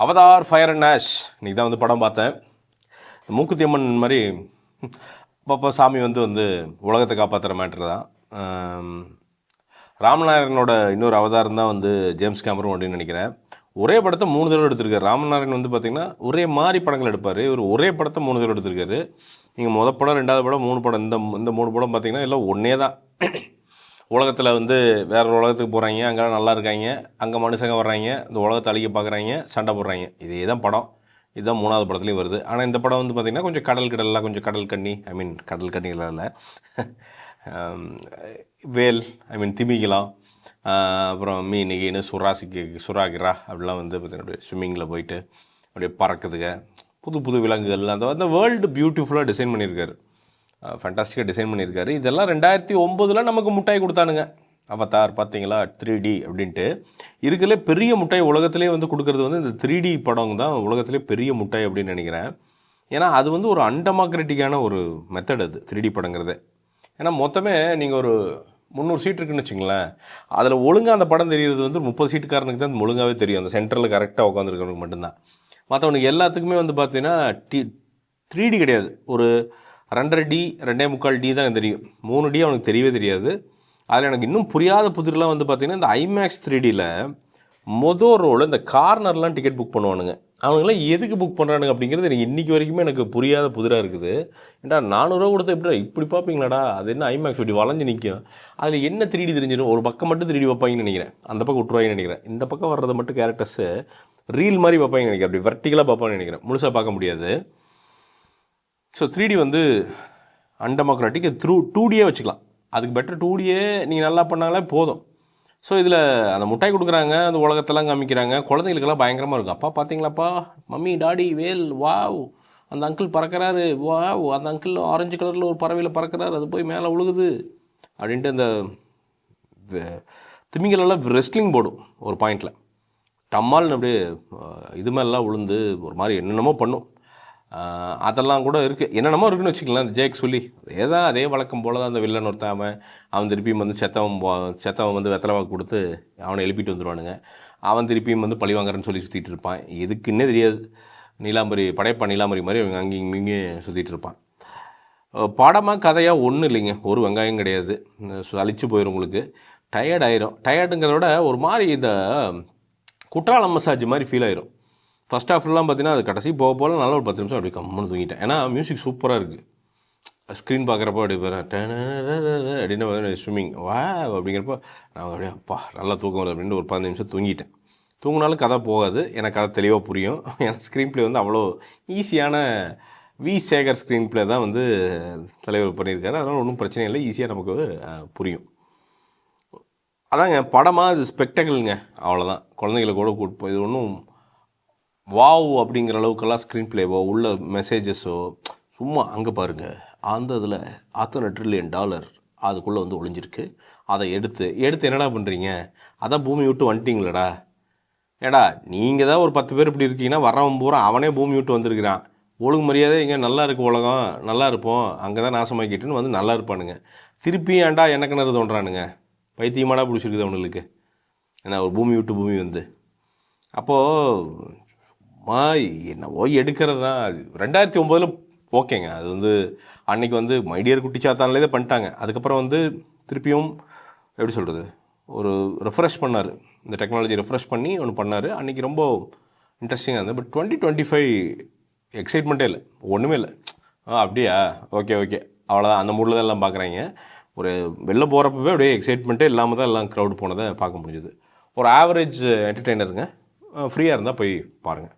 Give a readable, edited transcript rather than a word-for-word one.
Avatar fire and ash இன்றைக்கி தான் வந்து படம் பார்த்தேன். மூக்குத்தி அம்மன் மாதிரி அப்பப்போ சாமி வந்து உலகத்தை காப்பாற்றுற மேட்ரு தான். ராமநாராயணனோட இன்னொரு அவதாரம் தான் வந்து ஜேம்ஸ் கேமரூன் அப்படின்னு நினைக்கிறேன். ஒரே படத்தை 3 தடவை எடுத்திருக்காரு. ராமநாராயணன் வந்து பார்த்திங்கன்னா ஒரே மாதிரி படங்கள் எடுப்பார். இவர் ஒரே படத்தை 3 தடவை எடுத்திருக்காரு. நீங்கள் படம் 2வது படம் 3 படம் இந்த 3 படம் பார்த்திங்கன்னா எல்லாம் ஒன்றே தான். உலகத்தில் வந்து வேற ஒரு உலகத்துக்கு போகிறாங்க, அங்கெல்லாம் நல்லா இருக்காங்க, அங்கே மனுஷங்க வர்றாங்க, இந்த உலகத்தை அழிக்க பார்க்குறாங்க, சண்டை போடுறாங்க. இதே தான் படம். இதுதான் 3வது படத்துலையும் வருது. ஆனால் இந்த படம் வந்து பார்த்திங்கன்னா கொஞ்சம் கடல்லாம் கொஞ்சம் கடல் கண்ணி, கடல் கண்ணிகளாக இல்லை, வேல், திமிங்கலம், அப்புறம் மீன் கீனு சுறாகிரா அப்படிலாம் வந்து பார்த்திங்கன்னா ஸ்விம்மிங்கில் போயிட்டு அப்படியே பறக்குதுங்க. புது புது விலங்குகள் அந்த வேர்ல்டு பியூட்டிஃபுல்லாக டிசைன் பண்ணியிருக்காரு. ஃபேண்டாஸ்டிக்காக டிசைன் பண்ணியிருக்காரு. இதெல்லாம் 2009 நமக்கு முட்டாய் கொடுத்தானுங்க. அவதார் பார்த்தீங்களா 3D அப்படின்ட்டு. இருக்கிறதுலே பெரிய முட்டாய் உலகத்திலே வந்து கொடுக்குறது வந்து இந்த 3D படம் தான் உலகத்திலே பெரிய முட்டாய் அப்படின்னு நினைக்கிறேன். ஏன்னா அது வந்து ஒரு அன்டெமோக்ராட்டிக்கான ஒரு மெத்தட் அது 3D படங்கிறது. ஏன்னா மொத்தமே நீங்கள் ஒரு 300 சீட் இருக்குன்னு வச்சுங்களேன், அதில் ஒழுங்காக அந்த படம் தெரிகிறது வந்து 30 சீட்டுக்காரனுக்கு தான் ஒழுங்காகவே தெரியும். அந்த சென்டரில் கரெக்டாக உட்காந்துருக்கிறவனுக்கு மட்டும்தான். மற்றவனுக்கு எல்லாத்துக்குமே வந்து பார்த்தீங்கன்னா 3D கிடையாது. ஒரு 2.5D 2.25D தான் தெரியும். 3D அவனுக்கு தெரியவே தெரியாது. அதில் எனக்கு இன்னும் புரியாத புதிரெலாம் வந்து பார்த்திங்கன்னா இந்த ஐமேக்ஸ் 3Dயில் ரோல் இந்த கார்னர்லாம் டிக்கெட் புக் பண்ணுவானுங்க. அவனுங்களாம் எதுக்கு புக் பண்ணுறானுங்க அப்படிங்கிறது எனக்கு இன்றைக்கி வரைக்குமே எனக்கு புரியாத புதிராக இருக்குது. ஏன்டா 400 ரூபா கொடுத்தா இப்படி பார்ப்பீங்களாடா, அது என்ன ஐமேக்ஸ் இப்படி வளைஞ்சு நிற்கும், அதில் என்ன 3D தெரிஞ்சிடும். ஒரு பக்கம் மட்டும் 3D வைப்பாங்கன்னு நினைக்கிறேன், அந்த பக்கம் விட்டுருவாங்கன்னு நினைக்கிறேன். இந்த பக்கம் வர்றதை மட்டும் கேரக்டர்ஸு ரீல் மாதிரி பார்ப்பாங்கன்னு நினைக்கிறேன், அப்படி வெர்டிகலாக பார்ப்பாங்கன்னு நினைக்கிறேன், முழுசாக பார்க்க முடியாது. ஸோ 3D வந்து அன்டெமோக்ராட்டிக். 2Dயே வச்சுக்கலாம். அதுக்கு பெட்டர் 2Dயே நீங்கள் நல்லா பண்ணாலே போதும். ஸோ இதில் அந்த முட்டாய் கொடுக்குறாங்க, அந்த உலகத்தெல்லாம் காமிக்கிறாங்க. குழந்தைகளுக்கெல்லாம் பயங்கரமாக இருக்கும். அப்பா பார்த்தீங்களாப்பா, மம்மி டாடி வேல் வாவ், அந்த அங்கிள் பறக்கிறாரு, வாவ், அந்த அங்கிள் ஆரஞ்சு கலரில் ஒரு பறவையில் பறக்கிறாரு, அது போய் மேலே உழுகுது அப்படின்ட்டு அந்த திமிங்கலெல்லாம் ரெஸ்லிங் போடும் ஒரு பாயிண்டில். டம்மால்னு அப்படியே இது மாதிரிலாம் விழுந்து ஒரு மாதிரி என்னென்னமோ பண்ணும். அதெல்லாம் கூட இருக்குது, என்னென்னமோ இருக்குன்னு வச்சுக்கலாம். அந்த ஜேக் சொல்லி அதே வழக்கம் போல் தான் அந்த வில்லன் ஒருத்தாமல் அவன் திருப்பியும் வந்து செத்தவன் வந்து வெத்தலைவாக்கு கொடுத்து அவனை எழுப்பிட்டு வந்துடுவானுங்க. அவன் திருப்பியும் வந்து பழி வாங்குறேன்னு சொல்லி சுற்றிட்டு இருப்பான். எதுக்குன்னே தெரியாது. படையப்பா நீலாம்பரி மாதிரி அவங்க அங்கேயும் இங்கேயும் சுற்றிட்டு இருப்பான். படமாக கதையாக ஒன்றும் இல்லைங்க, ஒரு வெங்காயம் கிடையாது. அழிச்சு போயிடும், உங்களுக்கு டயர்ட் ஆயிரும். டயர்டுங்கிறத விட ஒரு மாதிரி இந்த குற்றாலம் மசாஜ் மாதிரி ஃபீல் ஆயிரும். ஃபஸ்ட் ஹாஃப்லாம் பார்த்தீங்கன்னா அது கடைசி போக நல்ல ஒரு 10 நிமிஷம் அப்படி கம்முன்னு தூங்கிட்டேன். ஏன்னா மியூசிக் சூப்பராக இருக்குது. ஸ்க்ரீன் பார்க்குறப்போ அப்படி அப்படின்னு ஸ்விம்மிங் வா அப்படிங்கிறப்போ நான் அப்படியே அப்பா நல்லா தூக்கம் வருது அப்படின்னு ஒரு 15 நிமிஷம் தூங்கிட்டேன். தூங்கினாலும் கதை போகாது, எனக்கு கதை தெளிவாக புரியும். ஏன்னா ஸ்க்ரீன் ப்ளே வந்து அவ்வளோ ஈஸியான வி சேகர் ஸ்க்ரீன் ப்ளே தான் வந்து தலைவர் பண்ணியிருக்காரு. அதனால் ஒன்றும் பிரச்சனை இல்லை, ஈஸியாக நமக்கு புரியும். அதாங்க படமாக இது ஸ்பெக்டக்கிள்ங்க, அவ்வளோதான். குழந்தைகளை கூட கூட்டு இது ஒன்றும் வாவ் அப்படிங்கிற அளவுக்கெல்லாம் ஸ்க்ரீன் ப்ளேவோ உள்ள மெசேஜஸோ சும்மா அங்கே பாருங்கள், அந்த இதில் $1 ட்ரில்லியன் அதுக்குள்ளே வந்து ஒளிஞ்சிருக்கு. அதை எடுத்து என்னடா பண்ணுறீங்க, அதான் பூமி விட்டு வந்துட்டீங்களடா. ஏடா நீங்கள் தான் ஒரு 10 பேர் இப்படி இருக்கீங்கன்னா வரவன் பூரா அவனே பூமி விட்டு வந்திருக்கிறான். ஒழுங்கு மரியாதை இங்கே நல்லா இருக்குது உலகம், நல்லா இருப்போம், அங்கே தான் நாசமாக்கிட்டுன்னு வந்து நல்லா இருப்பானுங்க. திருப்பி ஏன்டா என்ன கிணறு தோன்றானுங்க, பைத்தியமாடா பிடிச்சிருக்குது அவனுக்கு. ஏன்னா ஒரு பூமி விட்டு பூமி வந்து அப்போது என்னவோ எடுக்கிறது தான். அது 2009 ஓகேங்க. அது வந்து அன்றைக்கி வந்து மைடியர் குட்டிச்சாத்தான்லேயே தான் பண்ணிட்டாங்க. அதுக்கப்புறம் வந்து திருப்பியும் எப்படி சொல்கிறது, ஒரு ரெஃப்ரெஷ் பண்ணார், இந்த டெக்னாலஜி ரெஃப்ரெஷ் பண்ணி ஒன்று பண்ணார். அன்றைக்கி ரொம்ப இன்ட்ரெஸ்டிங்காக இருந்தது. பட் 2025 எக்ஸைட்மெண்ட்டே இல்லை, ஒன்றுமே இல்லை. அப்படியா, ஓகே அவ்வளோதான். அந்த மூடில் தான் எல்லாம் பார்க்குறாங்க. ஒரு வெளில போகிறப்பவே அப்படியே எக்ஸைட்மெண்ட்டே இல்லாமல் தான் எல்லாம் க்ரௌட் போனதை பார்க்க முடிஞ்சுது. ஒரு ஆவரேஜ் என்டர்டெய்னருங்க, ஃப்ரீயாக இருந்தால் போய் பாருங்கள்.